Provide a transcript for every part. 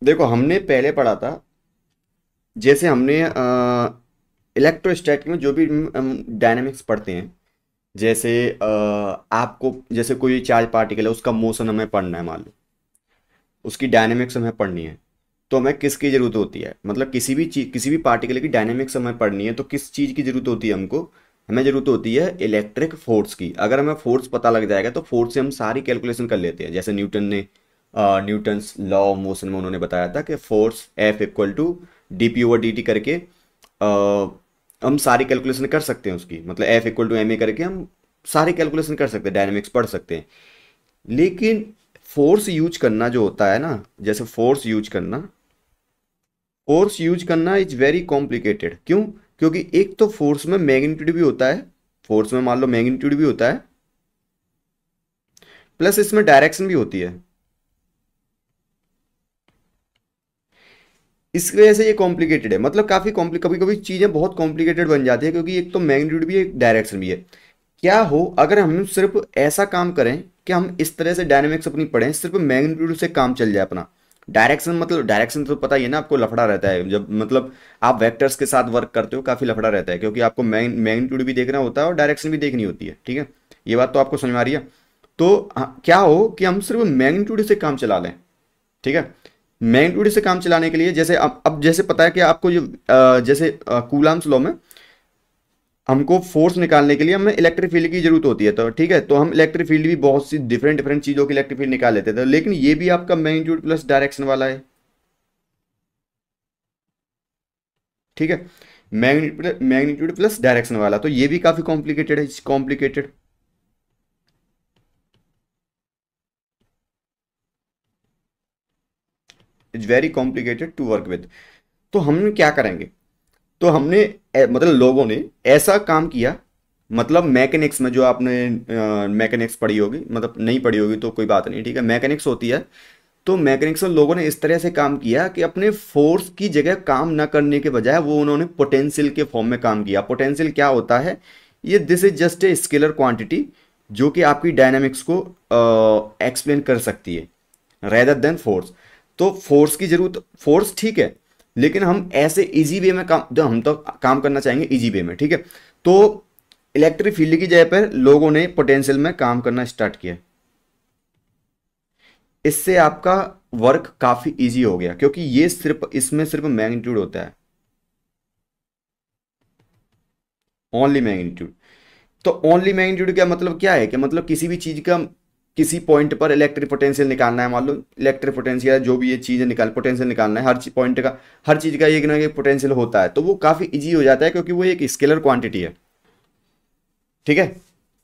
देखो हमने पहले पढ़ा था, जैसे हमने इलेक्ट्रोस्टैटिक में जो भी हम डायनामिक्स पढ़ते हैं, जैसे आपको जैसे कोई चार्ज पार्टिकल है उसका मोशन हमें पढ़ना है, मान लो उसकी डायनेमिक्स हमें पढ़नी है, तो हमें किसकी ज़रूरत होती है, मतलब किसी भी चीज किसी भी पार्टिकल की डायनेमिक्स हमें पढ़नी है तो किस चीज़ की ज़रूरत होती है हमको, हमें ज़रूरत होती है इलेक्ट्रिक फोर्स की। अगर हमें फोर्स पता लग जाएगा तो फोर्स से हम सारी कैलकुलेशन कर लेते हैं। जैसे न्यूटन ने न्यूटन्स लॉ ऑफ मोशन में उन्होंने बताया था कि force F equal to D P over D T करके हम सारी कैलकुलेशन कर सकते हैं उसकी, मतलब F equal to M A करके हम सारी कैलकुलेशन कर सकते हैं, डायनेमिक्स पढ़ सकते हैं। लेकिन फोर्स यूज करना जो होता है ना, जैसे फोर्स यूज करना इज वेरी कॉम्प्लिकेटेड। क्यों? क्योंकि एक तो फोर्स में मैग्नीट्यूड भी होता है, फोर्स में मान लो मैग्नीट्यूड भी होता है, प्लस इसमें डायरेक्शन भी होती है। इस वजह से ये कॉम्प्लिकेटेड है, मतलब काफी कॉम्प्लिक कभी कभी चीजें बहुत कॉम्प्लिकेटेड बन जाती है, क्योंकि एक तो मैग्नीट्यूड भी है, एक डायरेक्शन भी है। क्या हो अगर हम सिर्फ ऐसा काम करें कि हम इस तरह से डायनेमिक्स अपनी पढ़ें, सिर्फ मैग्नीट्यूड से काम चल जाए अपना। डायरेक्शन, मतलब डायरेक्शन तो पता ही है ना आपको, लफड़ा रहता है जब मतलब आप वेक्टर्स के साथ वर्क करते हो, काफी लफड़ा रहता है, क्योंकि आपको मैग्नीट्यूड भी देखना होता है और डायरेक्शन भी देखनी होती है। ठीक है, ये बात तो आपको समझ में आ रही है। तो क्या हो कि हम सिर्फ मैग्नीट्यूड से काम चला लें। ठीक है, मैग्नीट्यूड से काम चलाने के लिए जैसे अब जैसे पता है कि आपको जो जैसे कूलाम्स लॉ में हमको फोर्स निकालने के लिए हमें इलेक्ट्रिक फील्ड की जरूरत होती है, तो ठीक है, तो हम इलेक्ट्रिक फील्ड भी बहुत सी डिफरेंट डिफरेंट चीजों की इलेक्ट्रिक फील्ड निकाल लेते थे, लेकिन ये भी आपका मैग्नीट्यूड प्लस डायरेक्शन वाला है। ठीक है, मैग्नीट्यूड प्लस डायरेक्शन वाला, तो ये भी काफी कॉम्प्लिकेटेड है, complicated, it's very complicated to work with. तो हम क्या करेंगे, तो हमने मतलब लोगों ने ऐसा काम किया, मतलब मैकेनिक्स में जो आपने मैकेनिक्स पढ़ी होगी, मतलब नहीं पढ़ी होगी तो कोई बात नहीं, ठीक है, मैकेनिक्स होती है। तो मैकेनिक्स में लोगों ने इस तरह से काम किया कि अपने फोर्स की जगह काम ना करने के बजाय वो उन्होंने पोटेंशियल के फॉर्म में काम किया। पोटेंशियल क्या होता है? ये this is just a scalar quantity जो कि आपकी डायनामिक्स को एक्सप्लेन कर सकती है, रेदर देन फोर्स। तो फोर्स की जरूरत, फोर्स ठीक है, लेकिन हम ऐसे इजी वे में काम, जो हम तो काम करना चाहेंगे इजी वे में, ठीक है। तो इलेक्ट्रिक फील्ड की जगह पर लोगों ने पोटेंशियल में काम करना स्टार्ट किया। इससे आपका वर्क काफी इजी हो गया, क्योंकि ये सिर्फ इसमें सिर्फ मैग्नीट्यूड होता है, ओनली मैग्नीट्यूड। तो ओनली मैग्नीट्यूड क्या मतलब, क्या है कि मतलब किसी भी चीज का किसी पॉइंट पर इलेक्ट्रिक पोटेंशियल निकालना है, मान लो इलेक्ट्रिक पोटेंशियल जो भी ये चीज़ निकाल पोटेंशियल निकालना है, हर पॉइंट का, हर चीज़ का एक ना एक पोटेंशियल होता है, तो वो काफ़ी इजी हो जाता है, क्योंकि वो एक स्केलर क्वांटिटी है। ठीक है,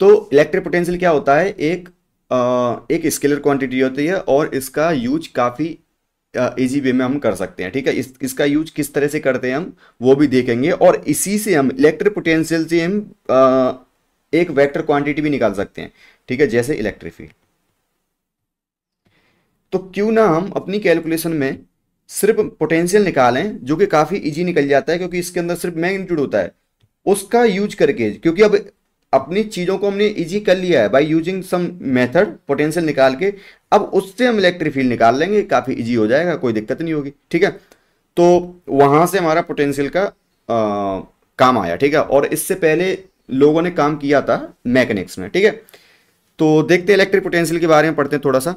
तो इलेक्ट्रिक पोटेंशियल क्या होता है, एक स्केलर क्वांटिटी होती है, और इसका यूज काफ़ी इजी वे में हम कर सकते हैं। ठीक है, इसका यूज किस तरह से करते हैं हम वो भी देखेंगे, और इसी से हम इलेक्ट्रिक पोटेंशियल से हम एक वेक्टर क्वांटिटी भी निकाल सकते हैं। ठीक है, जैसे इलेक्ट्रिक फील्ड। तो क्यों ना हम अपनी कैलकुलेशन में सिर्फ पोटेंशियल निकालें, जो कि काफ़ी इजी निकल जाता है, क्योंकि इसके अंदर सिर्फ मैग्नीट्यूड होता है, उसका यूज करके, क्योंकि अब अपनी चीज़ों को हमने इजी कर लिया है by using some method potential निकाल के, अब उससे हम इलेक्ट्रिक फील्ड निकाल लेंगे, काफ़ी इजी हो जाएगा, कोई दिक्कत नहीं होगी। ठीक है, तो वहाँ से हमारा पोटेंशियल का काम आया। ठीक है, और इससे पहले लोगों ने काम किया था मैकेनिक्स में। ठीक है, तो देखते हैं इलेक्ट्रिक पोटेंशियल के बारे में, पढ़ते हैं थोड़ा सा।